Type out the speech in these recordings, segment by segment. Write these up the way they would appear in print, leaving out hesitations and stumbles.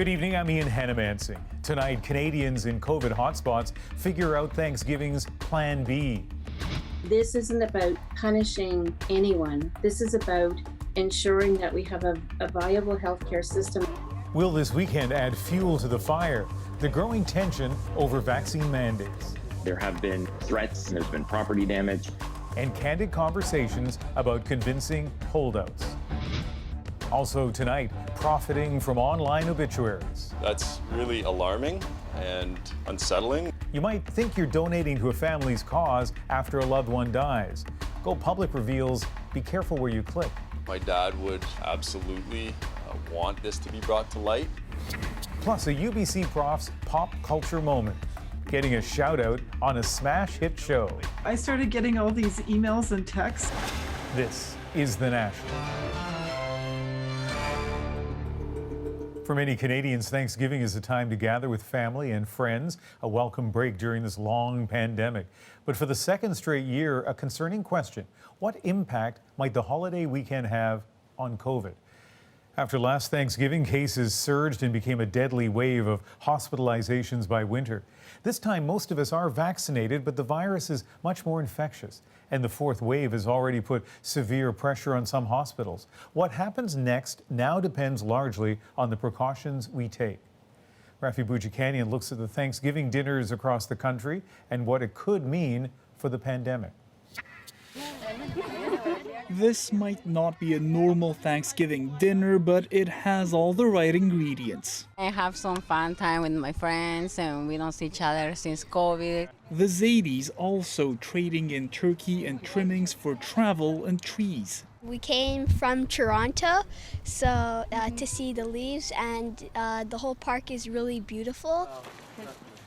Good evening, I'm Ian Hanomansing. Tonight, Canadians in COVID hotspots figure out Thanksgiving's Plan B. This isn't about punishing anyone. This is about ensuring that we have a viable healthcare system. Will this weekend add fuel to the fire? The growing tension over vaccine mandates. There have been threats, there's been property damage. And candid conversations about convincing holdouts. Also tonight, profiting from online obituaries. That's really alarming and unsettling. You might think you're donating to a family's cause after a loved one dies. Go Public reveals, be careful where you click. My dad would absolutely want this to be brought to light. Plus, a UBC prof's pop culture moment, getting a shout out on a smash hit show. I started getting all these emails and texts. This is The National. For many Canadians, Thanksgiving is a time to gather with family and friends, a welcome break during this long pandemic. But for the second straight year, a concerning question: what impact might the holiday weekend have on COVID? After last Thanksgiving, cases surged and became a deadly wave of hospitalizations by winter. This time, most of us are vaccinated, but the virus is much more infectious. And the fourth wave has already put severe pressure on some hospitals. What happens next now depends largely on the precautions we take. Rafi Boudjikanian looks at the Thanksgiving dinners across the country and what it could mean for the pandemic. This might not be a normal Thanksgiving dinner, but it has all the right ingredients. I have some fun time with my friends and we don't see each other since COVID. The Zadie's also trading in turkey and trimmings for travel and trees. We came from Toronto to see the leaves, and the whole park is really beautiful.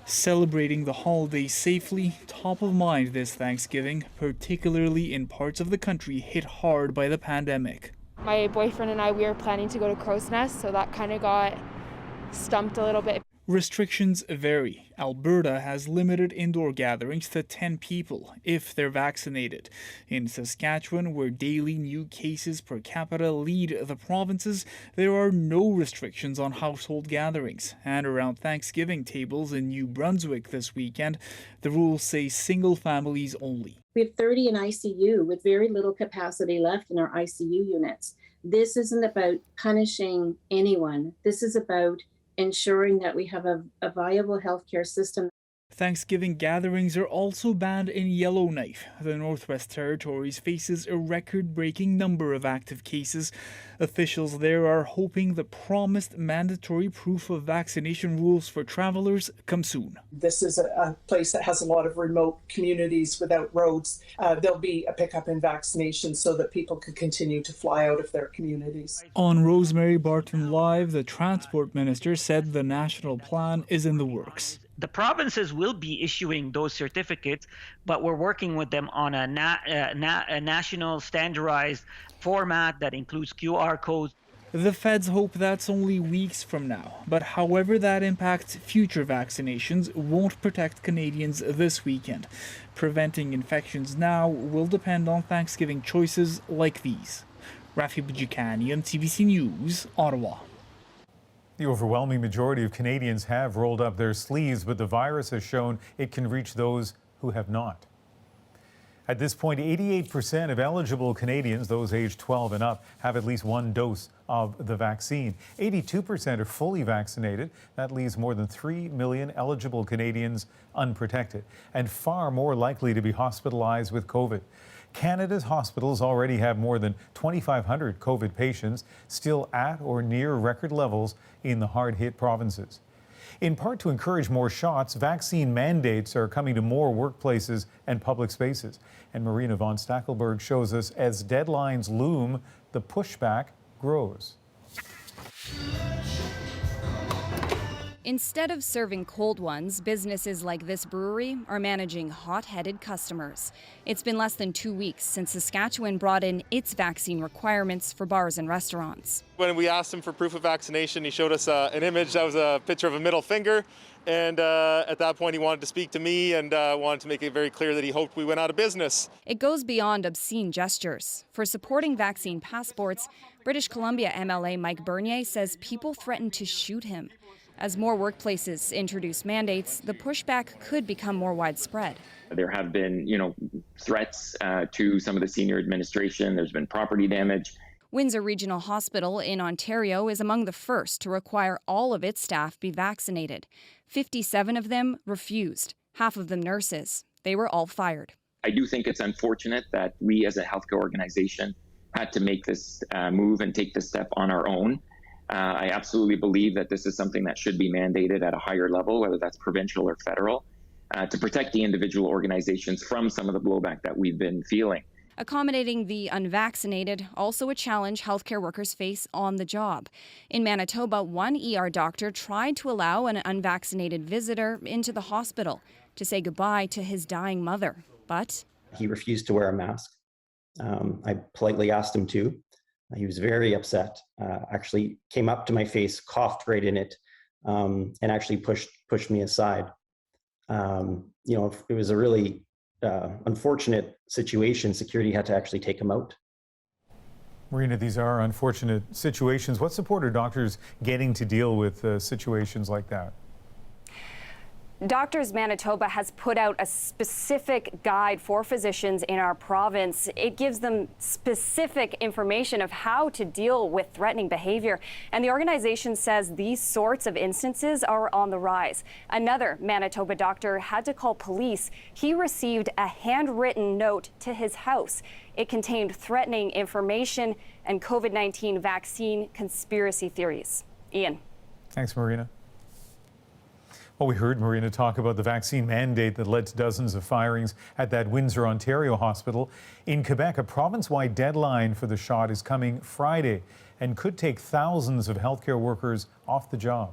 Celebrating the holiday safely, top of mind this Thanksgiving, particularly in parts of the country hit hard by the pandemic. My boyfriend and I, we were planning to go to Crow's Nest, so that kind of got stumped a little bit. Restrictions vary. Alberta has limited indoor gatherings to 10 people if they're vaccinated. In Saskatchewan, where daily new cases per capita lead the provinces, there are no restrictions on household gatherings. And around Thanksgiving tables in New Brunswick this weekend, the rules say single families only. We have 30 in ICU with very little capacity left in our ICU units. This isn't about punishing anyone. This is about ensuring that we have a viable healthcare system. Thanksgiving gatherings are also banned in Yellowknife. The Northwest Territories faces a record-breaking number of active cases. Officials there are hoping the promised mandatory proof of vaccination rules for travelers come soon. This is a place that has a lot of remote communities without roads. There'll be a pickup in vaccinations so that people can continue to fly out of their communities. On Rosemary Barton Live, the Transport Minister said the national plan is in the works. The provinces will be issuing those certificates, but we're working with them on a national standardized format that includes QR codes. The feds hope that's only weeks from now, but however that impacts future vaccinations won't protect Canadians this weekend. Preventing infections now will depend on Thanksgiving choices like these. Rafi Boudjikanian, CBC News, Ottawa. The overwhelming majority of Canadians have rolled up their sleeves, but the virus has shown it can reach those who have not. At this point, 88% of eligible Canadians, those aged 12 and up, have at least one dose of the vaccine. 82% are fully vaccinated. That leaves more than 3 million eligible Canadians unprotected and far more likely to be hospitalized with COVID. Canada's hospitals already have more than 2,500 COVID patients, still at or near record levels in the hard-hit provinces. In part to encourage more shots, vaccine mandates are coming to more workplaces and public spaces. And Marina von Stackelberg shows us as deadlines loom, the pushback grows. Instead of serving cold ones, businesses like this brewery are managing hot-headed customers. It's been less than 2 weeks since Saskatchewan brought in its vaccine requirements for bars and restaurants. When we asked him for proof of vaccination, he showed us an image that was a picture of a middle finger. And at that point, he wanted to speak to me and wanted to make it very clear that he hoped we went out of business. It goes beyond obscene gestures. For supporting vaccine passports, British Columbia MLA Mike Bernier says people threatened to shoot him. As more workplaces introduce mandates, the pushback could become more widespread. There have been, threats to some of the senior administration. There's been property damage. Windsor Regional Hospital in Ontario is among the first to require all of its staff be vaccinated. 57 of them refused, half of them nurses. They were all fired. I do think it's unfortunate that we as a healthcare organization had to make this move and take this step on our own. I absolutely believe that this is something that should be mandated at a higher level, whether that's provincial or federal, to protect the individual organizations from some of the blowback that we've been feeling. Accommodating the unvaccinated, also a challenge healthcare workers face on the job. In Manitoba, one ER doctor tried to allow an unvaccinated visitor into the hospital to say goodbye to his dying mother, but he refused to wear a mask. I politely asked him to. He was very upset, actually came up to my face, coughed right in it, and actually pushed me aside. It was a really unfortunate situation. Security had to actually take him out. Marina, these are unfortunate situations. What support are doctors getting to deal with situations like that? Doctors Manitoba has put out a specific guide for physicians in our province. It gives them specific information of how to deal with threatening behavior. And the organization says these sorts of instances are on the rise. Another Manitoba doctor had to call police. He received a handwritten note to his house. It contained threatening information and COVID-19 vaccine conspiracy theories. Ian. Thanks, Marina. Well, we heard Marina talk about the vaccine mandate that led to dozens of firings at that Windsor, Ontario hospital. In Quebec, a province-wide deadline for the shot is coming Friday and could take thousands of healthcare workers off the job.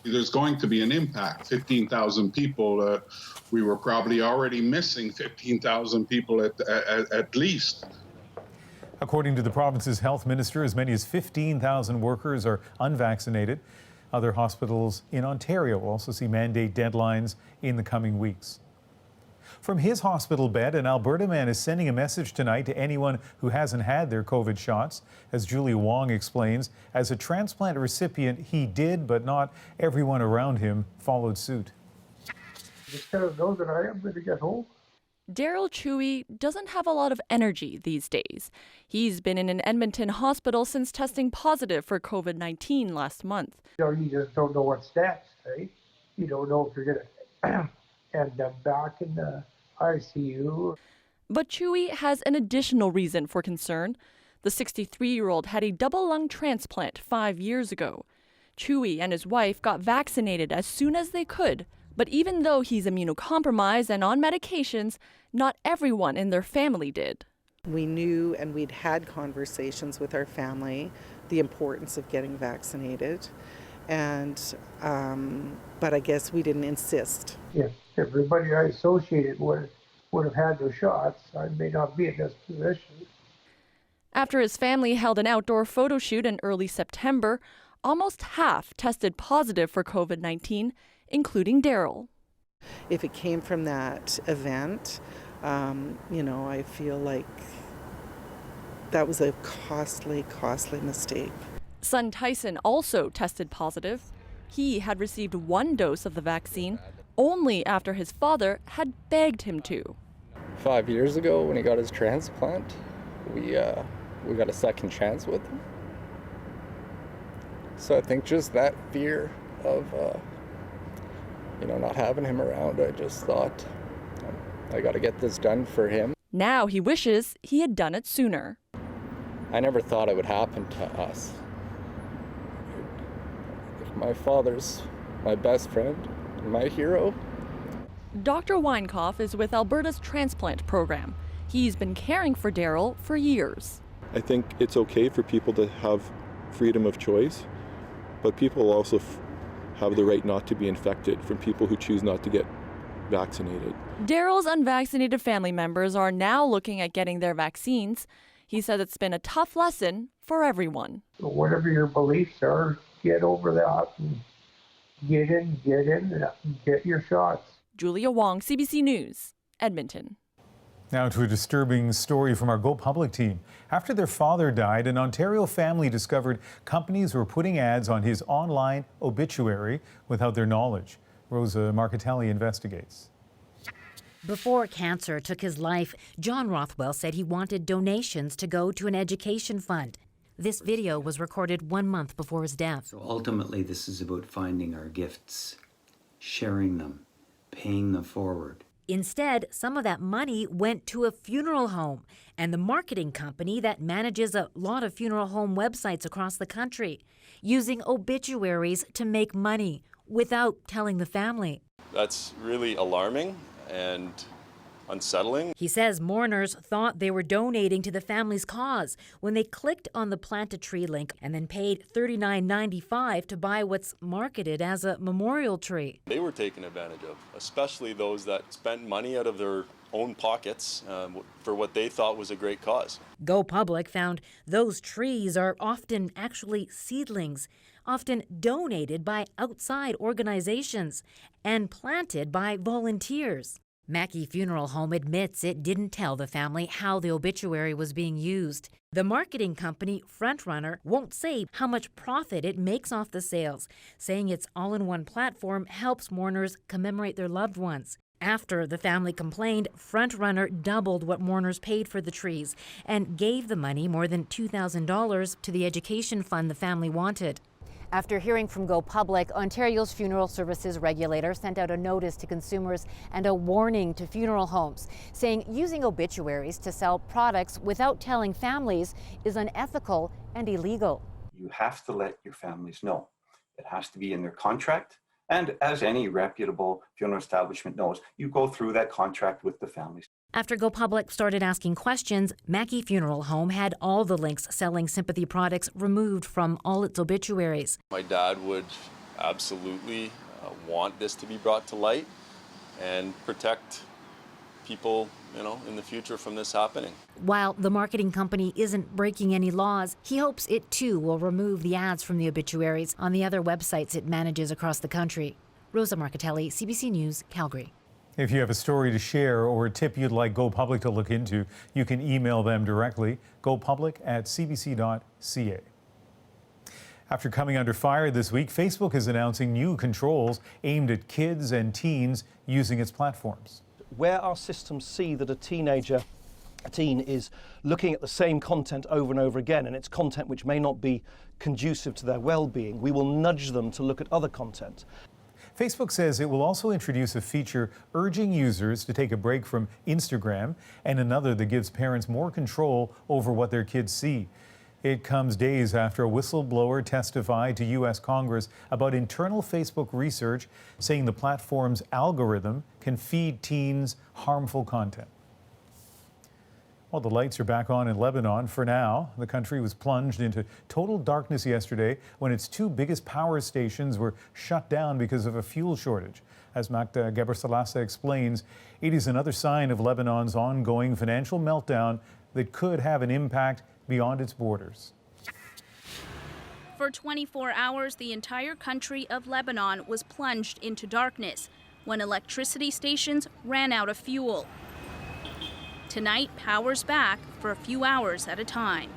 There's going to be an impact. 15,000 people. We were probably already missing 15,000 people at least. According to the province's health minister, as many as 15,000 workers are unvaccinated. Other hospitals in Ontario will also see mandate deadlines in the coming weeks. From his hospital bed, an Alberta man is sending a message tonight to anyone who hasn't had their COVID shots. As Julie Wong explains, as a transplant recipient, he did, but not everyone around him followed suit. Just kind of know that I am going to get home. Daryl Chewy doesn't have a lot of energy these days. He's been in an Edmonton hospital since testing positive for COVID-19 last month. You just don't know what's next, right? You don't know if you're going to end up back in the ICU. But Chewy has an additional reason for concern. The 63-year-old had a double lung transplant 5 years ago. Chewy and his wife got vaccinated as soon as they could. But even though he's immunocompromised and on medications, not everyone in their family did. We knew and we'd had conversations with our family, the importance of getting vaccinated. And, but I guess we didn't insist. If everybody I associated would have had their shots, I may not be in this position. After his family held an outdoor photo shoot in early September, almost half tested positive for COVID-19, including Daryl. If it came from that event, I feel like that was a costly mistake. Son Tyson also tested positive. He had received 1 dose of the vaccine only after his father had begged him to. 5 years ago, when he got his transplant, we got a second chance with him. So I think just that fear of not having him around, I just thought, I got to get this done for him. Now he wishes he had done it sooner. I never thought it would happen to us. My father's my best friend, my hero. Dr. Weinkoff is with Alberta's transplant program. He's been caring for Daryl for years. I think it's okay for people to have freedom of choice, but people also have the right not to be infected from people who choose not to get vaccinated. Daryl's unvaccinated family members are now looking at getting their vaccines. He says it's been a tough lesson for everyone. So whatever your beliefs are, get over that and get in, get your shots. Julia Wong, CBC News, Edmonton. Now to a disturbing story from our Go Public team. After their father died, an Ontario family discovered companies were putting ads on his online obituary without their knowledge. Rosa Marcatelli investigates. Before cancer took his life, John Rothwell said he wanted donations to go to an education fund. This video was recorded 1 month before his death. So ultimately, this is about finding our gifts, sharing them, paying them forward. Instead, some of that money went to a funeral home and the marketing company that manages a lot of funeral home websites across the country, using obituaries to make money without telling the family. That's really alarming and unsettling. He says mourners thought they were donating to the family's cause when they clicked on the Plant a Tree link and then paid $39.95 to buy what's marketed as a memorial tree. They were taken advantage of, especially those that spent money out of their own pockets for what they thought was a great cause. Go Public found those trees are often actually seedlings, often donated by outside organizations and planted by volunteers. Mackey Funeral Home admits it didn't tell the family how the obituary was being used. The marketing company, Frontrunner, won't say how much profit it makes off the sales, saying its all-in-one platform helps mourners commemorate their loved ones. After the family complained, Frontrunner doubled what mourners paid for the trees and gave the money, more than $2,000, to the education fund the family wanted. After hearing from Go Public, Ontario's funeral services regulator sent out a notice to consumers and a warning to funeral homes, saying using obituaries to sell products without telling families is unethical and illegal. You have to let your families know. It has to be in their contract. And as any reputable funeral establishment knows, you go through that contract with the families. After Go Public started asking questions, Mackey Funeral Home had all the links selling sympathy products removed from all its obituaries. My dad would absolutely want this to be brought to light and protect people, in the future from this happening. While the marketing company isn't breaking any laws, he hopes it too will remove the ads from the obituaries on the other websites it manages across the country. Rosa Marcatelli, CBC News, Calgary. If you have a story to share or a tip you'd like Go Public to look into, you can email them directly, gopublic@cbc.ca. After coming under fire this week, Facebook is announcing new controls aimed at kids and teens using its platforms. Where our systems see that a teen is looking at the same content over and over again, and it's content which may not be conducive to their well-being, we will nudge them to look at other content. Facebook says it will also introduce a feature urging users to take a break from Instagram, and another that gives parents more control over what their kids see. It comes days after a whistleblower testified to U.S. Congress about internal Facebook research, saying the platform's algorithm can feed teens harmful content. Well, the lights are back on in Lebanon for now. The country was plunged into total darkness yesterday when its two biggest power stations were shut down because of a fuel shortage. As Magda Gebrselassie explains, it is another sign of Lebanon's ongoing financial meltdown that could have an impact beyond its borders. For 24 hours, the entire country of Lebanon was plunged into darkness when electricity stations ran out of fuel. Tonight, power's back for a few hours at a time.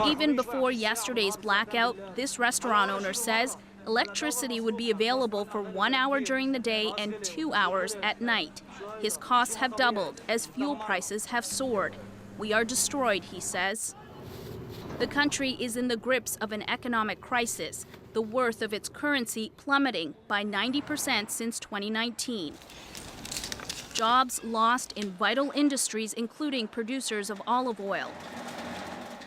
Even before yesterday's blackout, this restaurant owner says electricity would be available for 1 hour during the day and 2 hours at night. His costs have doubled as fuel prices have soared. We are destroyed, he says. The country is in the grips of an economic crisis, the worth of its currency plummeting by 90% since 2019. Jobs lost in vital industries, including producers of olive oil.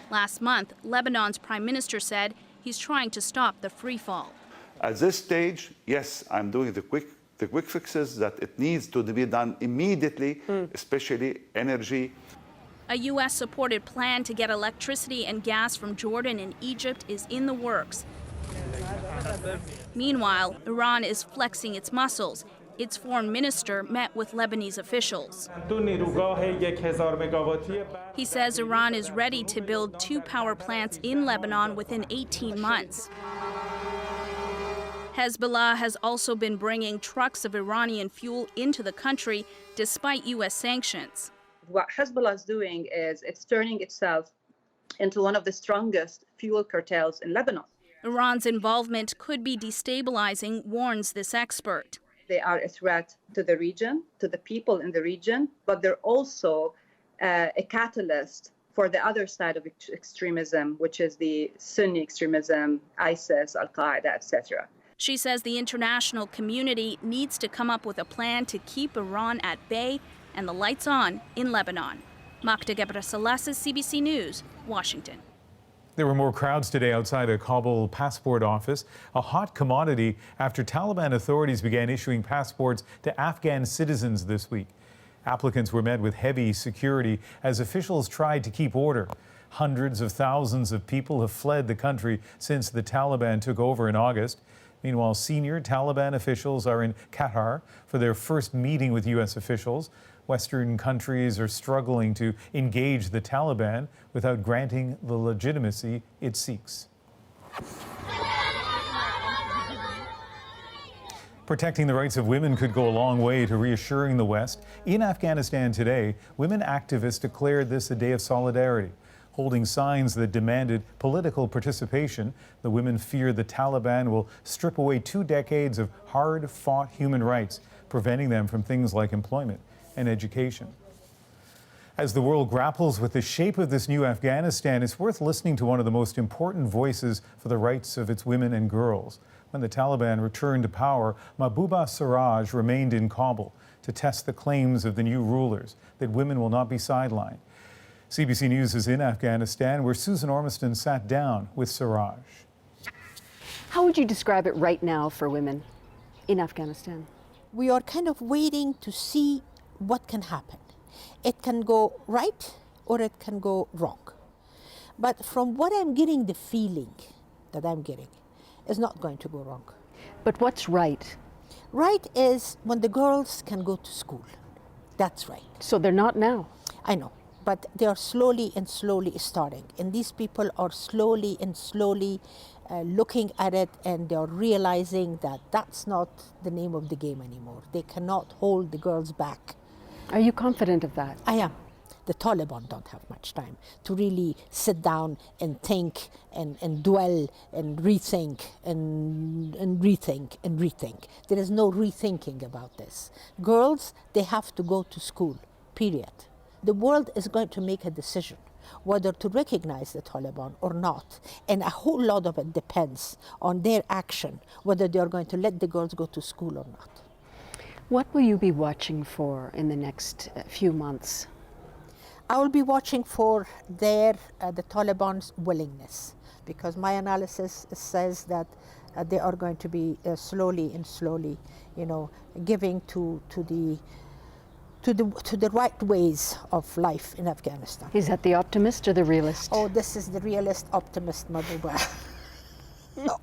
Last month, Lebanon's prime minister said he's trying to stop the free fall. At this stage, yes, I'm doing the quick fixes that it needs to be done immediately, especially energy. A U.S.-supported plan to get electricity and gas from Jordan and Egypt is in the works. Meanwhile, Iran is flexing its muscles. Its foreign minister met with Lebanese officials. He says Iran is ready to build 2 power plants in Lebanon within 18 months. Hezbollah has also been bringing trucks of Iranian fuel into the country despite U.S. sanctions. What Hezbollah is doing is it's turning itself into one of the strongest fuel cartels in Lebanon. Iran's involvement could be destabilizing, warns this expert. They are a threat to the region, to the people in the region, but they're also a catalyst for the other side of extremism, which is the Sunni extremism, ISIS, Al-Qaeda, etc. She says the international community needs to come up with a plan to keep Iran at bay and the lights on in Lebanon. Magda Gebrselassie, CBC News, Washington. There were more crowds today outside a Kabul passport office, a hot commodity after Taliban authorities began issuing passports to Afghan citizens this week. Applicants were met with heavy security as officials tried to keep order. Hundreds of thousands of people have fled the country since the Taliban took over in August. Meanwhile, senior Taliban officials are in Qatar for their first meeting with U.S. officials. Western countries are struggling to engage the Taliban without granting the legitimacy it seeks. Protecting the rights of women could go a long way to reassuring the West. In Afghanistan today, women activists declared this a day of solidarity. Holding signs that demanded political participation, the women fear the Taliban will strip away 2 decades of hard-fought human rights, preventing them from things like employment and education. As the world grapples with the shape of this new Afghanistan, it's worth listening to one of the most important voices for the rights of its women and girls. When the Taliban returned to power, Mahbouba Siraj remained in Kabul to test the claims of the new rulers that women will not be sidelined. CBC News is in Afghanistan, where Susan Ormiston sat down with Siraj. How would you describe it right now for women in Afghanistan? We are kind of waiting to see what can happen. It can go right or it can go wrong. But from what I'm getting, the feeling that I'm getting is not going to go wrong. But what's right? Right is when the girls can go to school. That's right. So they're not now? I know. But they are slowly and slowly starting. And these people are slowly and slowly looking at it, and they're realizing that that's not the name of the game anymore. They cannot hold the girls back. Are you confident of that? I am. The Taliban don't have much time to really sit down and think and dwell and rethink and rethink and rethink. There is no rethinking about this. Girls, they have to go to school, period. The world is going to make a decision whether to recognize the Taliban or not. And a whole lot of it depends on their action, whether they are going to let the girls go to school or not. What will you be watching for in the next few months? I will be watching for the Taliban's willingness, because my analysis says that they are going to be slowly and slowly, giving to the right ways of life in Afghanistan. Is that the optimist or the realist? Oh, this is the realist optimist, Mahbouba.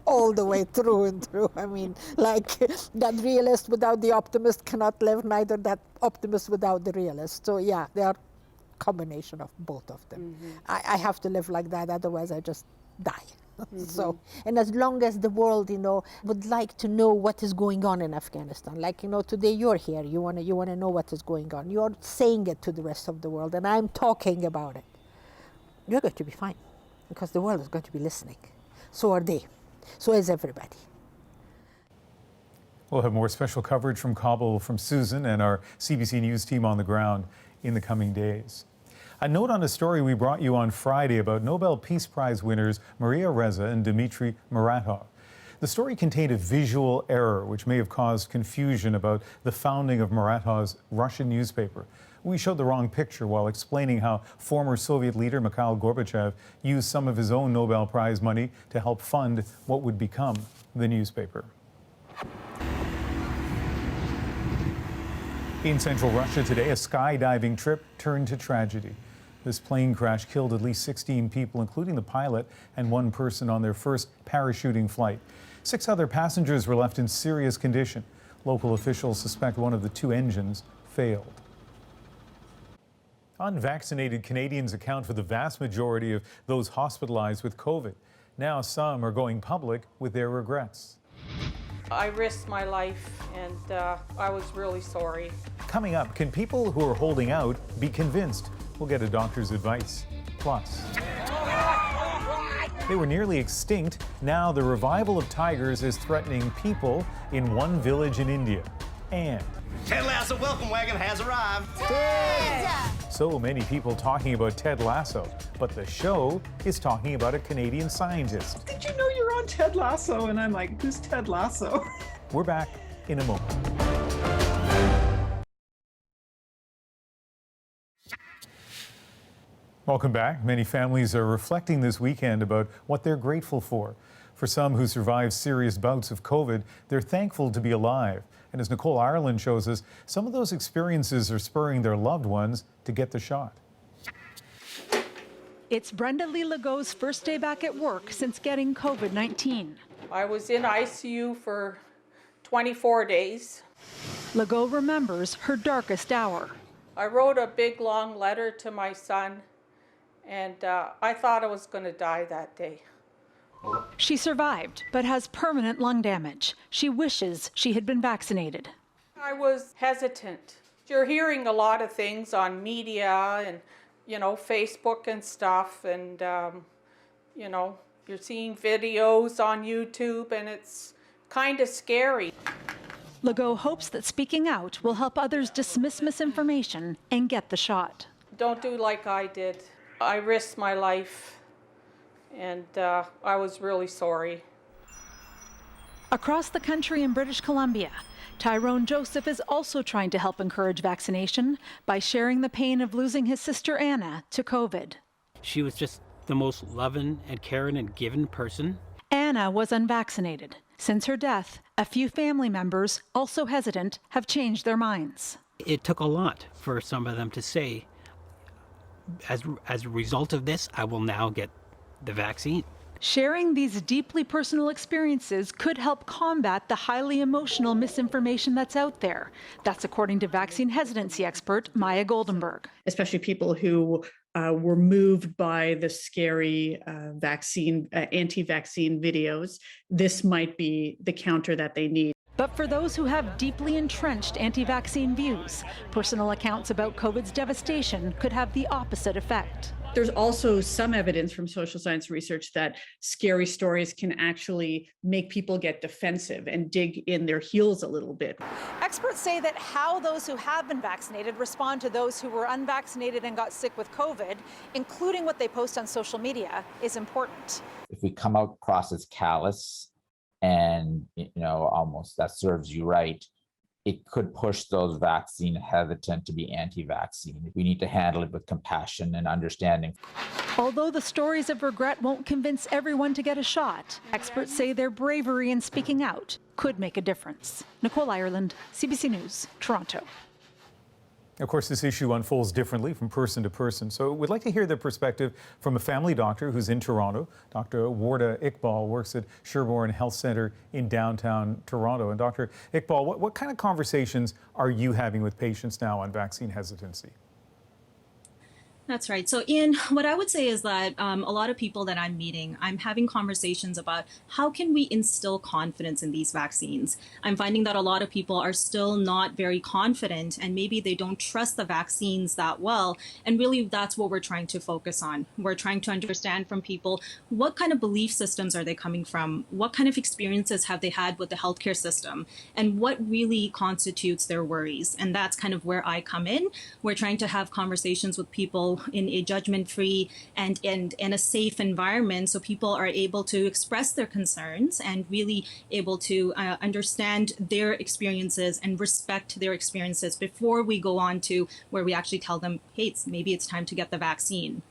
All the way through and through. I mean, like that realist without the optimist cannot live, neither that optimist without the realist. So yeah, they are combination of both of them. Mm-hmm. I have to live like that, otherwise I just die. Mm-hmm. So, and as long as the world, would like to know what is going on in Afghanistan, like, today you're here, you want to know what is going on. You're saying it to the rest of the world, and I'm talking about it. You're going to be fine, because the world is going to be listening. So are they. So is everybody. We'll have more special coverage from Kabul from Susan and our CBC News team on the ground in the coming days. A note on a story we brought you on Friday about Nobel Peace Prize winners Maria Reza and Dmitry Muratov. The story contained a visual error which may have caused confusion about the founding of Muratov's Russian newspaper. We showed the wrong picture while explaining how former Soviet leader Mikhail Gorbachev used some of his own Nobel Prize money to help fund what would become the newspaper. In central Russia today, a skydiving trip turned to tragedy. This plane crash killed at least 16 people, including the pilot and one person on their first parachuting flight. 6 other passengers were left in serious condition. Local officials suspect one of the 2 engines failed. Unvaccinated Canadians account for the vast majority of those hospitalized with COVID. Now some are going public with their regrets. I risked my life and I was really sorry. Coming up, can people who are holding out be convinced? We'll get a doctor's advice. Plus, they were nearly extinct. Now the revival of tigers is threatening people in one village in India. And Ted Lasso welcome wagon has arrived. so many people talking about Ted Lasso, but the show is talking about a Canadian scientist. Did you know you're on Ted Lasso? And I'm like, who's Ted Lasso? We're back in a moment. Welcome back. Many families are reflecting this weekend about what they're grateful for. For some who survived serious bouts of COVID, they're thankful to be alive. And as Nicole Ireland shows us, some of those experiences are spurring their loved ones to get the shot. It's Brenda Lee Legault's first day back at work since getting COVID-19. I was in ICU for 24 days. Legault remembers her darkest hour. I wrote a big long letter to my son, and I thought I was going to die that day. She survived, but has permanent lung damage. She wishes she had been vaccinated. I was hesitant. You're hearing a lot of things on media and, you know, Facebook and stuff, and, you know, you're seeing videos on YouTube, and it's kind of scary. Legault hopes that speaking out will help others dismiss misinformation and get the shot. Don't do like I did. I risked my life, and I was really sorry. Across the country in British Columbia, Tyrone Joseph is also trying to help encourage vaccination by sharing the pain of losing his sister Anna to COVID. She was just the most loving and caring and giving person. Anna was unvaccinated. Since her death, a few family members, also hesitant, have changed their minds. It took a lot for some of them to say, as a result of this, I will now get the vaccine. Sharing these deeply personal experiences could help combat the highly emotional misinformation that's out there. That's according to vaccine hesitancy expert Maya Goldenberg. Especially people who were moved by the scary anti-vaccine videos. This might be the counter that they need. But for those who have deeply entrenched anti-vaccine views, personal accounts about COVID's devastation could have the opposite effect. There's also some evidence from social science research that scary stories can actually make people get defensive and dig in their heels a little bit. Experts say that how those who have been vaccinated respond to those who were unvaccinated and got sick with COVID, including what they post on social media, is important. If we come out across as callous and, almost that serves you right, it could push those vaccine hesitant to be anti-vaccine. We need to handle it with compassion and understanding. Although the stories of regret won't convince everyone to get a shot, experts say their bravery in speaking out could make a difference. Nicole Ireland, CBC News, Toronto. Of course, this issue unfolds differently from person to person, so we'd like to hear the perspective from a family doctor who's in Toronto. Dr. Warda Iqbal works at Sherborne Health Centre in downtown Toronto. And Dr. Iqbal, what kind of conversations are you having with patients now on vaccine hesitancy? That's right. So Ian, what I would say is that a lot of people that I'm meeting, I'm having conversations about how can we instill confidence in these vaccines. I'm finding that a lot of people are still not very confident and maybe they don't trust the vaccines that well. And really, that's what we're trying to focus on. We're trying to understand from people what kind of belief systems are they coming from? What kind of experiences have they had with the healthcare system? And what really constitutes their worries? And that's kind of where I come in. We're trying to have conversations with people in a judgment-free and a safe environment so people are able to express their concerns and really able to understand their experiences and respect their experiences before we go on to where we actually tell them, hey, maybe it's time to get the vaccine.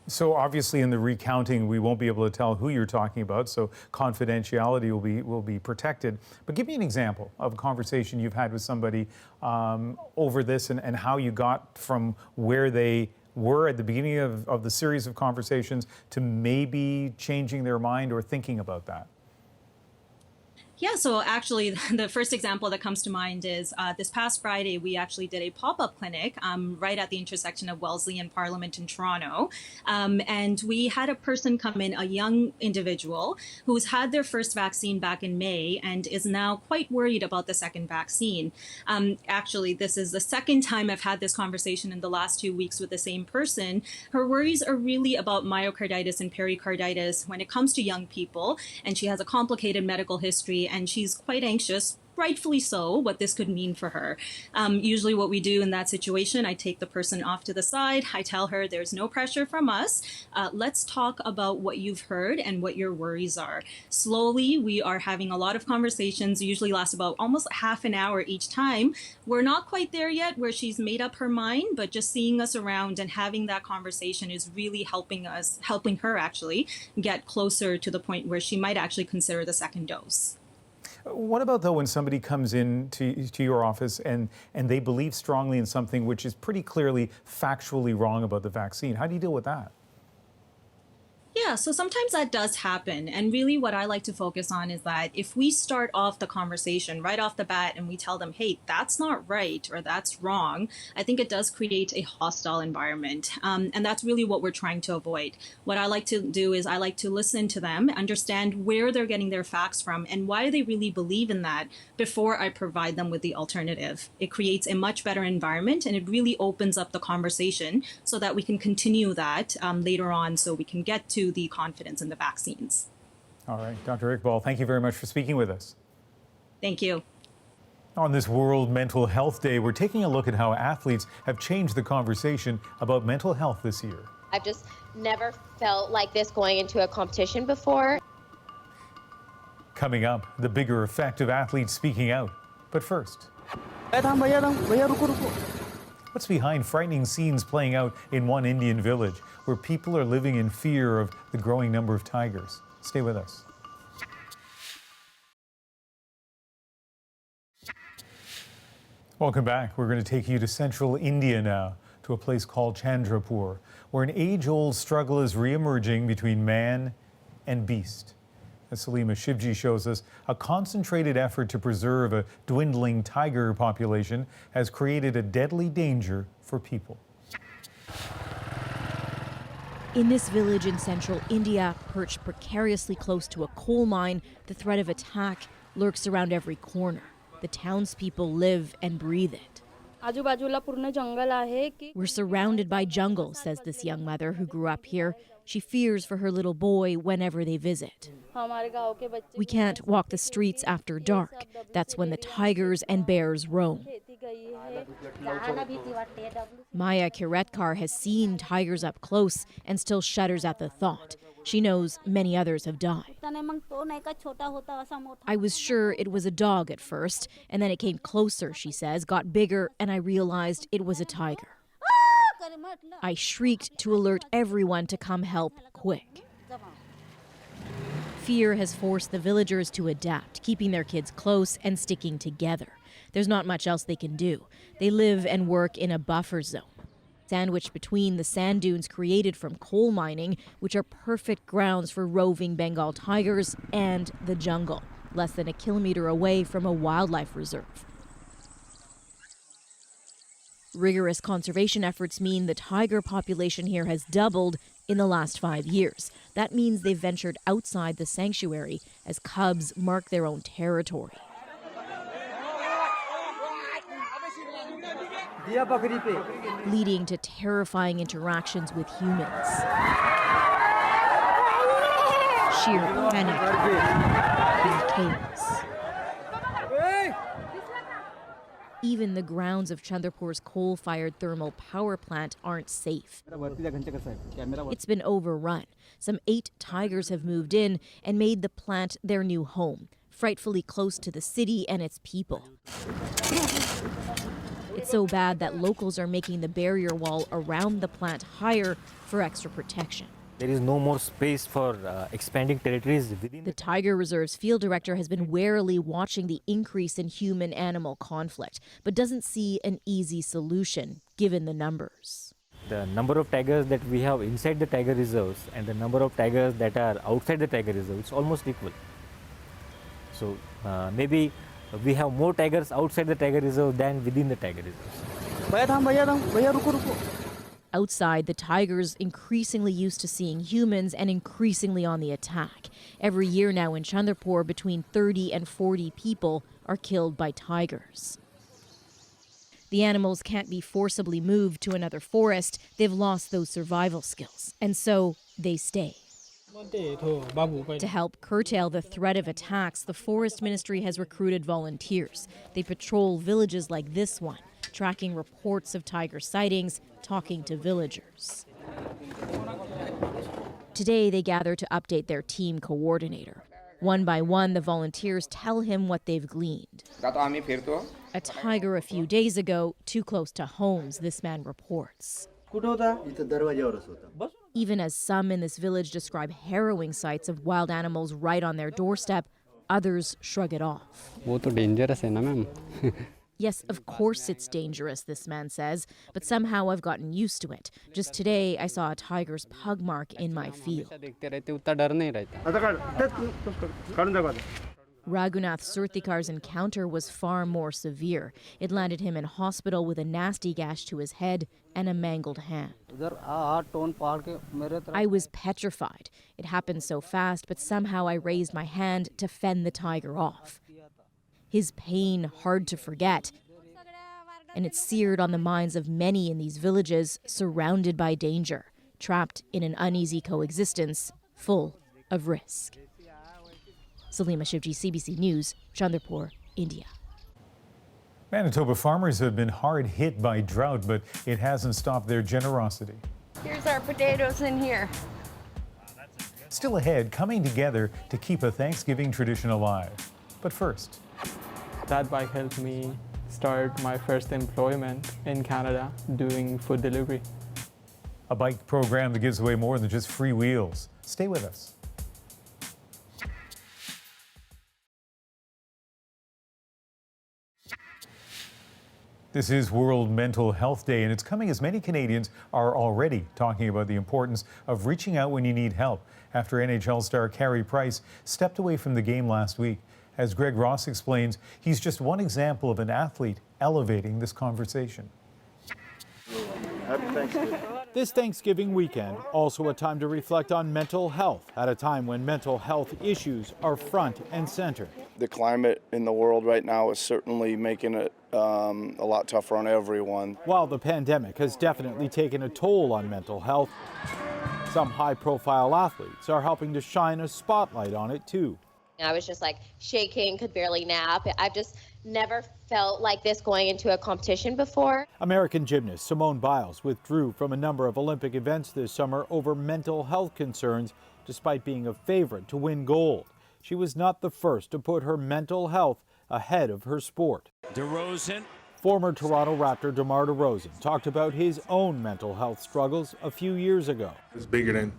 So obviously in the recounting, we won't be able to tell who you're talking about, so confidentiality will be protected. But give me an example of a conversation you've had with somebody over this and how you got from where they were at the beginning of the series of conversations to maybe changing their mind or thinking about that. Yeah, so actually, the first example that comes to mind is this past Friday, we actually did a pop-up clinic right at the intersection of Wellesley and Parliament in Toronto. And we had a person come in, a young individual who's had their first vaccine back in May and is now quite worried about the second vaccine. Actually, this is the second time I've had this conversation in the last 2 weeks with the same person. Her worries are really about myocarditis and pericarditis when it comes to young people, and she has a complicated medical history, and she's quite anxious, rightfully so, what this could mean for her. Usually what we do in that situation, I take the person off to the side. I tell her there's no pressure from us. Let's talk about what you've heard and what your worries are. Slowly, we are having a lot of conversations, usually last about almost half an hour each time. We're not quite there yet where she's made up her mind, but just seeing us around and having that conversation is really helping her actually get closer to the point where she might actually consider the second dose. What about, though, when somebody comes in to your office and they believe strongly in something which is pretty clearly factually wrong about the vaccine? How do you deal with that? Yeah, so sometimes that does happen. And really what I like to focus on is that if we start off the conversation right off the bat and we tell them, hey, that's not right or that's wrong, I think it does create a hostile environment. And that's really what we're trying to avoid. What I like to do is I like to listen to them, understand where they're getting their facts from and why they really believe in that before I provide them with the alternative. It creates a much better environment and it really opens up the conversation so that we can continue that later on so we can get to the confidence in the vaccines. All right, Dr. Iqbal, thank you very much for speaking with us. Thank you. On this World Mental Health Day, we're taking a look at how athletes have changed the conversation about mental health this year. I've just never felt like this going into a competition before. Coming up, the bigger effect of athletes speaking out. But first, what's behind frightening scenes playing out in one Indian village where people are living in fear of the growing number of tigers? Stay with us. Welcome back. We're going to take you to central India now, to a place called Chandrapur, where an age-old struggle is re-emerging between man and beast. As Salima Shivji shows us, a concentrated effort to preserve a dwindling tiger population has created a deadly danger for people. In this village in central India, perched precariously close to a coal mine, the threat of attack lurks around every corner. The townspeople live and breathe it. We're surrounded by jungle, says this young mother who grew up here. She fears for her little boy whenever they visit. We can't walk the streets after dark. That's when the tigers and bears roam. Maya Kiretkar has seen tigers up close and still shudders at the thought. She knows many others have died. I was sure it was a dog at first, and then it came closer, she says, got bigger, and I realized it was a tiger. I shrieked to alert everyone to come help quick. Fear has forced the villagers to adapt, keeping their kids close and sticking together. There's not much else they can do. They live and work in a buffer zone, sandwiched between the sand dunes created from coal mining, which are perfect grounds for roving Bengal tigers, and the jungle, less than a kilometer away from a wildlife reserve. Rigorous conservation efforts mean the tiger population here has doubled in the last 5 years. That means they've ventured outside the sanctuary as cubs mark their own territory. Leading to terrifying interactions with humans. Sheer panic and chaos. Even the grounds of Chandrapur's coal-fired thermal power plant aren't safe. It's been overrun. Some 8 tigers have moved in and made the plant their new home, frightfully close to the city and its people. It's so bad that locals are making the barrier wall around the plant higher for extra protection. There is no more space for expanding territories within the Tiger Reserve's field director has been warily watching the increase in human-animal conflict, but doesn't see an easy solution, given the numbers. The number of tigers that we have inside the tiger reserves and the number of tigers that are outside the tiger reserve, it's almost equal. So Maybe we have more tigers outside the tiger reserve than within the tiger reserve. Outside, the tigers increasingly used to seeing humans and increasingly on the attack. Every year now in Chandrapur, between 30 and 40 people are killed by tigers. The animals can't be forcibly moved to another forest. They've lost those survival skills, and so they stay. To help curtail the threat of attacks, the Forest Ministry has recruited volunteers. They patrol villages like this one, tracking reports of tiger sightings, talking to villagers. Today, they gather to update their team coordinator. One by one, the volunteers tell him what they've gleaned. A tiger a few days ago, too close to homes, this man reports. Even as some in this village describe harrowing sights of wild animals right on their doorstep, others shrug it off. Yes, of course it's dangerous, this man says, but somehow I've gotten used to it. Just today, I saw a tiger's pug mark in my field. Raghunath Surthikar's encounter was far more severe. It landed him in hospital with a nasty gash to his head and a mangled hand. I was petrified. It happened so fast, but somehow I raised my hand to fend the tiger off. His pain hard to forget, and it seared on the minds of many in these villages surrounded by danger, trapped in an uneasy coexistence full of risk. Salima Shivji, CBC News, Chandrapur, India. Manitoba farmers have been hard hit by drought, but it hasn't stopped their generosity. Here's our potatoes in here. Still ahead, coming together to keep a Thanksgiving tradition alive. But first, that bike helped me start my first employment in Canada doing food delivery. A bike program that gives away more than just free wheels. Stay with us. This is World Mental Health Day, and it's coming as many Canadians are already talking about the importance of reaching out when you need help after NHL star Carey Price stepped away from the game last week. As Greg Ross explains, he's just one example of an athlete elevating this conversation. Happy Thanksgiving. This Thanksgiving weekend, also a time to reflect on mental health at a time when mental health issues are front and center. The climate in the world right now is certainly making it a lot tougher on everyone. While the pandemic has definitely taken a toll on mental health, some high-profile athletes are helping to shine a spotlight on it too. I was just like shaking, could barely nap. I've just never felt like this going into a competition before. American gymnast Simone Biles withdrew from a number of Olympic events this summer over mental health concerns, despite being a favorite to win gold. She was not the first to put her mental health ahead of her sport. DeRozan. Former Toronto Raptor DeMar DeRozan talked about his own mental health struggles a few years ago. It's bigger than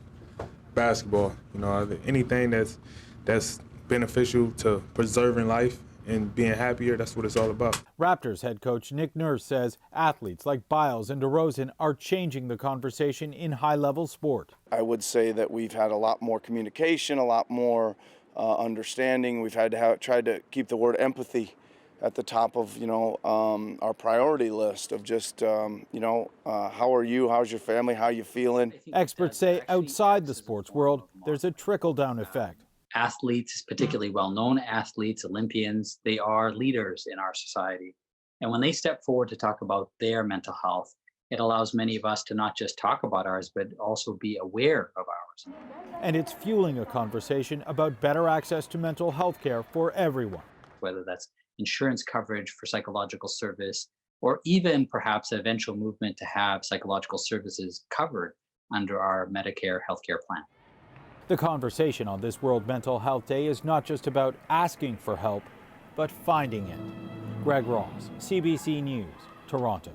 basketball. You know, anything that's beneficial to preserving life and being happier, that's what it's all about. Raptors head coach Nick Nurse says athletes like Biles and DeRozan are changing the conversation in high-level sport. I would say that we've had a lot more communication, a lot more understanding. We've had to tried to keep the word empathy at the top of our priority list of just how are you, how's your family, how you feeling. Experts say outside the sports world there's a trickle-down effect. Athletes, particularly well-known athletes, Olympians, they are leaders in our society. And when they step forward to talk about their mental health, it allows many of us to not just talk about ours, but also be aware of ours. And it's fueling a conversation about better access to mental health care for everyone. Whether that's insurance coverage for psychological service, or even perhaps an eventual movement to have psychological services covered under our Medicare healthcare plan. The conversation on this World Mental Health Day is not just about asking for help, but finding it. Greg Ross, CBC News, Toronto.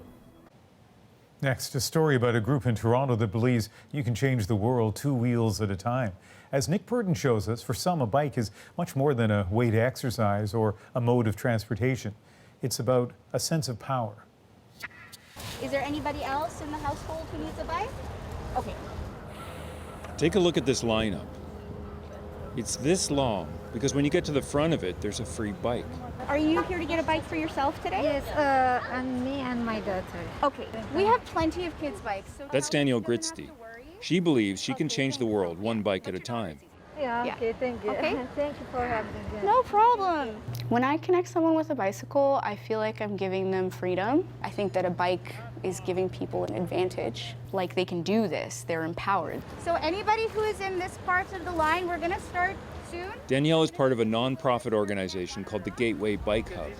Next, a story about a group in Toronto that believes you can change the world 2 wheels at a time. As Nick Burton shows us, for some, a bike is much more than a way to exercise or a mode of transportation. It's about a sense of power. Is there anybody else in the household who needs a bike? Okay. Take a look at this lineup. It's this long because when you get to the front of it, there's a free bike. Are you here to get a bike for yourself today? Yes, and me and my daughter. Okay, we have plenty of kids' bikes. So That's Danielle Gritzty. She believes she can change the world one bike at a time. Yeah, okay, thank you. Okay. Thank you for having me. No problem. When I connect someone with a bicycle, I feel like I'm giving them freedom. I think that a bike is giving people an advantage. Like they can do this, they're empowered. So anybody who is in this part of the line, we're gonna start soon. Danielle is part of a nonprofit organization called the Gateway Bike Hub.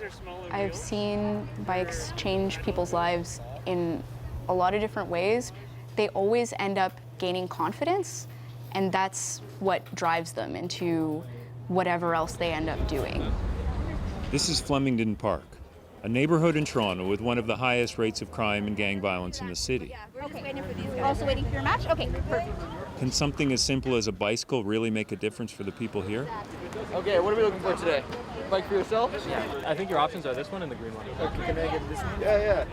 I've seen bikes change people's lives in a lot of different ways. They always end up gaining confidence, and that's what drives them into whatever else they end up doing. This is Flemington Park, a neighborhood in Toronto with one of the highest rates of crime and gang violence in the city. Okay. Also waiting for your match? Okay, perfect. Can something as simple as a bicycle really make a difference for the people here? Okay, what are we looking for today? Bike for yourself? Yeah. I think your options are this one and the green one. Okay, can I get this one? Yeah.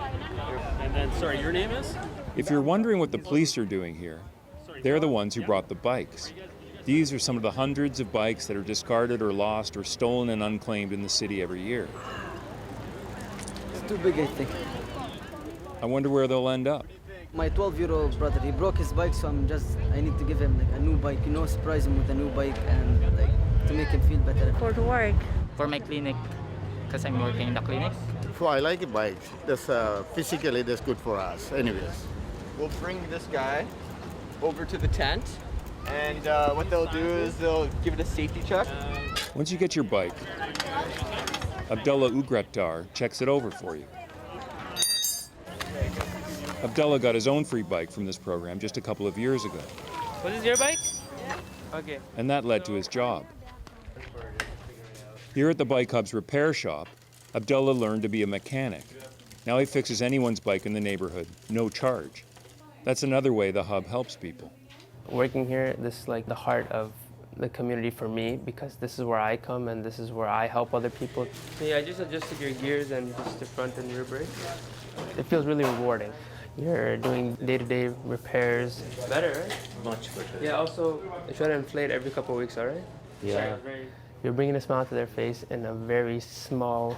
And then, sorry, your name is? If you're wondering what the police are doing here, they're the ones who brought the bikes. These are some of the hundreds of bikes that are discarded or lost or stolen and unclaimed in the city every year. It's too big, I think. I wonder where they'll end up. My 12-year-old brother, he broke his bike, so I need to give him like a new bike, surprise him with a new bike and like to make him feel better. For the work. For my clinic, because I'm working in the clinic. So I like a bike. That's physically that's good for us. Anyways, we'll bring this guy over to the tent, and what they'll do is they'll give it a safety check. Once you get your bike, Abdullah Ugreptar checks it over for you. Abdullah got his own free bike from this program just a couple of years ago. What is your bike? Yeah. Okay. And that led to his job. Here at the Bike Hub's repair shop, Abdullah learned to be a mechanic. Now he fixes anyone's bike in the neighborhood, no charge. That's another way the hub helps people. Working here, this is like the heart of the community for me because this is where I come and this is where I help other people. Yeah, I just adjusted your gears and just the front and rear brake. It feels really rewarding. You're doing day-to-day repairs. Better, right? Much better. Yeah, also, I try to inflate every couple of weeks, all right? Yeah. You're bringing a smile to their face in a very small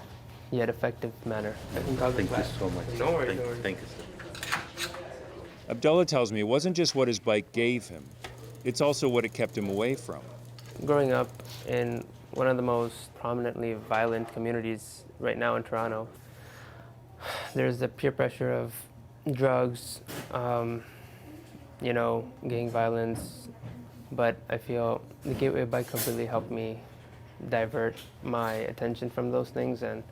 yet effective manner. Thank you so much. No worries. Thank you, sir. Abdullah tells me it wasn't just what his bike gave him, it's also what it kept him away from. Growing up in one of the most prominently violent communities right now in Toronto, there's the peer pressure of drugs, gang violence, but I feel the Gateway Bike Hub really helped me divert my attention from those things and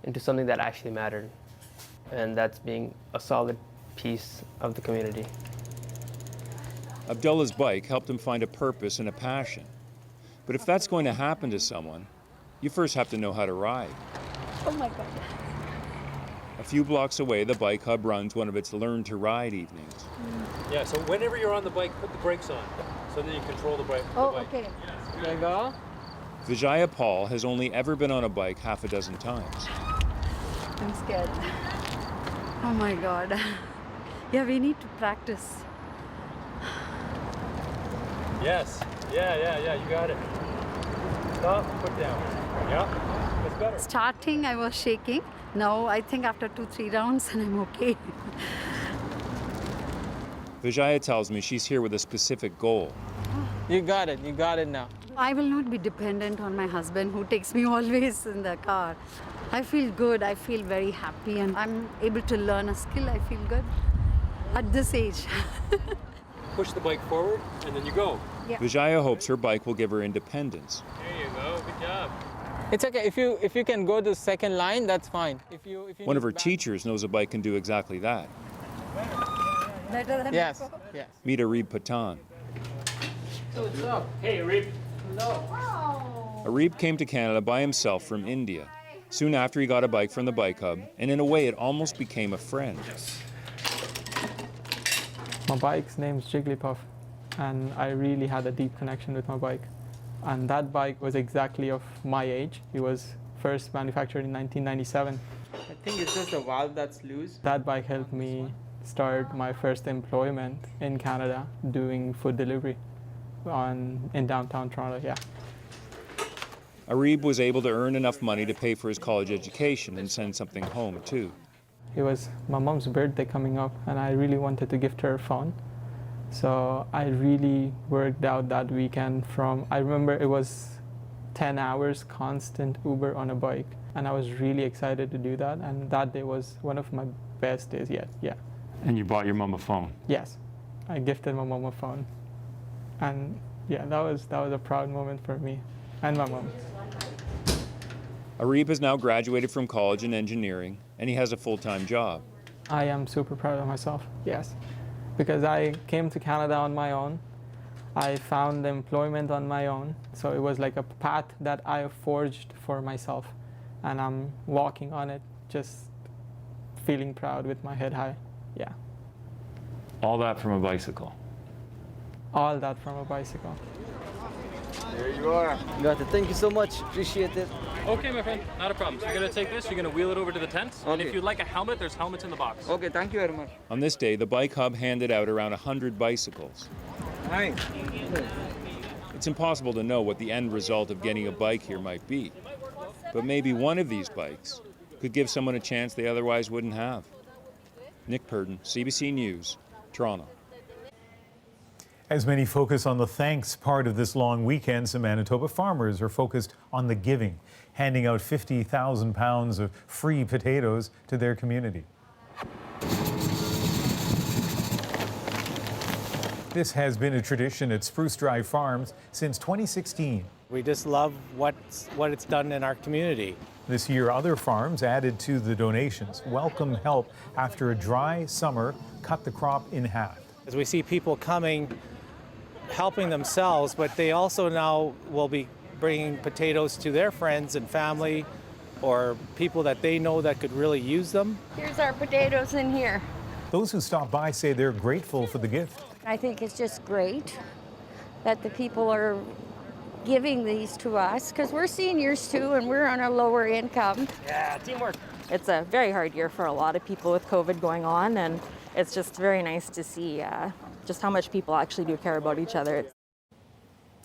into something that actually mattered, and that's being a solid piece of the community. Abdullah's bike helped him find a purpose and a passion. But if that's going to happen to someone, you first have to know how to ride. Oh my God. A few blocks away, the Bike Hub runs one of its Learn to Ride evenings. Yeah, so whenever you're on the bike, put the brakes on so that you control the bike. Okay. There you go. Vijaya Paul has only ever been on a bike half a dozen times. I'm scared. Oh my God. Yeah, we need to practice. Yes. Yeah, you got it. Stop, put down. Yeah, that's better. Starting, I was shaking. Now, I think after 2-3 rounds, and I'm okay. Vijaya tells me she's here with a specific goal. You got it now. I will not be dependent on my husband who takes me always in the car. I feel good, I feel very happy, and I'm able to learn a skill. I feel good at this age. Push the bike forward, and then you go. Yeah. Vijaya hopes her bike will give her independence. There you go, good job. It's okay, if you can go to the second line, that's fine. If you One of her teachers knows a bike can do exactly that. Better than yes. Meet Arib Patan. So what's up? Hey, Arib. Arib came to Canada by himself from India. Soon after, he got a bike from the Bike Hub, and in a way, it almost became a friend. My bike's name's Jigglypuff, and I really had a deep connection with my bike. And that bike was exactly of my age. It was first manufactured in 1997. I think it's just a valve that's loose. That bike helped me start my first employment in Canada doing food delivery. in downtown Toronto, yeah. Arib was able to earn enough money to pay for his college education and send something home, too. It was my mom's birthday coming up, and I really wanted to gift her a phone. So I really worked out that weekend I remember it was 10 hours constant Uber on a bike. And I was really excited to do that. And that day was one of my best days yet, yeah. And you bought your mom a phone? Yes, I gifted my mom a phone. And yeah, that was a proud moment for me and my mom. Arib has now graduated from college in engineering, and he has a full-time job. I am super proud of myself, yes. Because I came to Canada on my own. I found employment on my own. So it was like a path that I forged for myself. And I'm walking on it, just feeling proud with my head high, yeah. All that from a bicycle? All that from a bicycle. There you are. Got it. Thank you so much. Appreciate it. Okay, my friend, not a problem. So you're gonna take this, you're gonna wheel it over to the tent, and if you'd like a helmet, there's helmets in the box. Okay, thank you very much. On this day, the Bike Hub handed out around 100 bicycles. Hi. It's impossible to know what the end result of getting a bike here might be. But maybe one of these bikes could give someone a chance they otherwise wouldn't have. Nick Purdon, CBC News, Toronto. As many focus on the thanks part of this long weekend, some Manitoba farmers are focused on the giving, handing out 50,000 pounds of free potatoes to their community. This has been a tradition at Spruce Drive Farms since 2016. We just love what it's done in our community. This year, other farms added to the donations. Welcome help after a dry summer cut the crop in half. As we see people coming, helping themselves, but they also now will be bringing potatoes to their friends and family or people that they know that could really use them. Here's our potatoes in here. Those who stop by say they're grateful for the gift. I think it's just great that the people are giving these to us because we're seniors too and we're on a lower income. Yeah, teamwork. It's a very hard year for a lot of people with COVID going on, and it's just very nice to see just how much people actually do care about each other.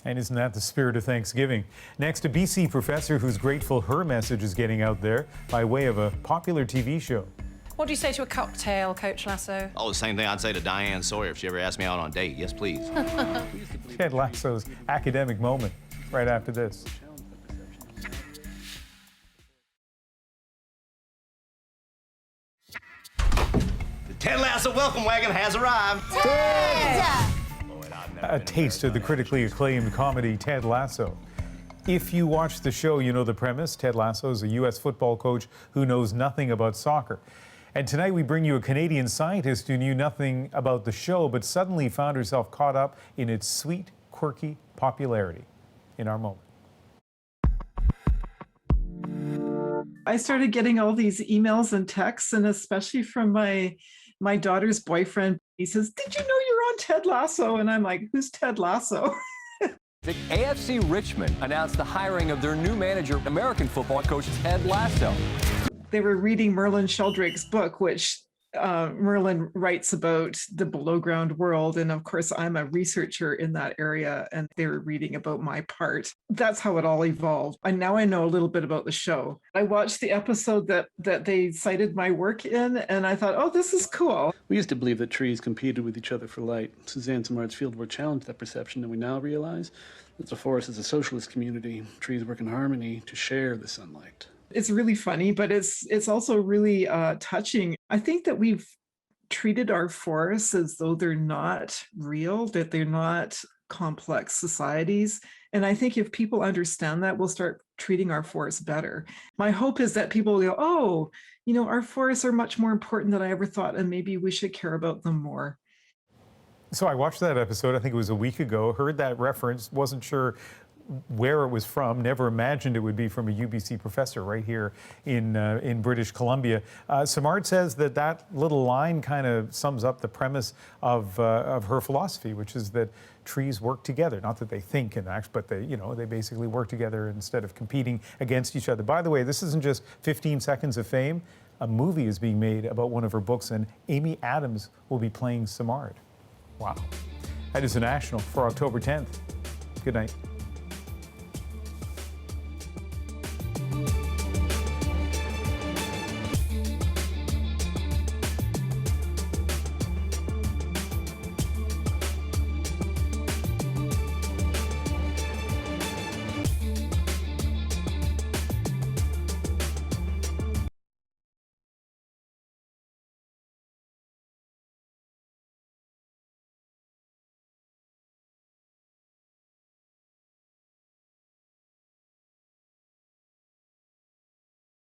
And isn't that the spirit of Thanksgiving? Next, a BC professor who's grateful her message is getting out there by way of a popular TV show. What do you say to a cocktail, Coach Lasso? Oh, the same thing I'd say to Diane Sawyer if she ever asked me out on a date. Yes, please. Ted Lasso's academic moment right after this. The Ted Lasso welcome wagon has arrived. A taste of the critically acclaimed comedy Ted Lasso. If you watch the show, you know the premise. Ted Lasso is a U.S. football coach who knows nothing about soccer. And tonight we bring you a Canadian scientist who knew nothing about the show but suddenly found herself caught up in its sweet, quirky popularity. In our moment. I started getting all these emails and texts, and especially from my daughter's boyfriend. He says, "Did you know you're on Ted Lasso?" And I'm like, "Who's Ted Lasso?" The AFC Richmond announced the hiring of their new manager, American football coach Ted Lasso. They were reading Merlin Sheldrake's book, which Merlin writes about the below ground world. And of course, I'm a researcher in that area, and they were reading about my part. That's how it all evolved. And now I know a little bit about the show. I watched the episode that they cited my work in, and I thought, oh, this is cool. We used to believe that trees competed with each other for light. Suzanne Simard's fieldwork challenged that perception, and we now realize that the forest is a socialist community. Trees work in harmony to share the sunlight. It's really funny, but it's also really touching. I think that we've treated our forests as though they're not real, that they're not complex societies. And I think if people understand that, we'll start treating our forests better. My hope is that people will go, oh, you know, our forests are much more important than I ever thought, and maybe we should care about them more. So I watched that episode, I think it was a week ago, heard that reference, wasn't sure where it was from, never imagined it would be from a UBC professor right here in British Columbia. Simard says that little line kind of sums up the premise of her philosophy, which is that trees work together. Not that they think and act, but they basically work together instead of competing against each other. By the way, this isn't just 15 seconds of fame. A movie is being made about one of her books, and Amy Adams will be playing Simard. Wow. That is the National for October 10th. Good night.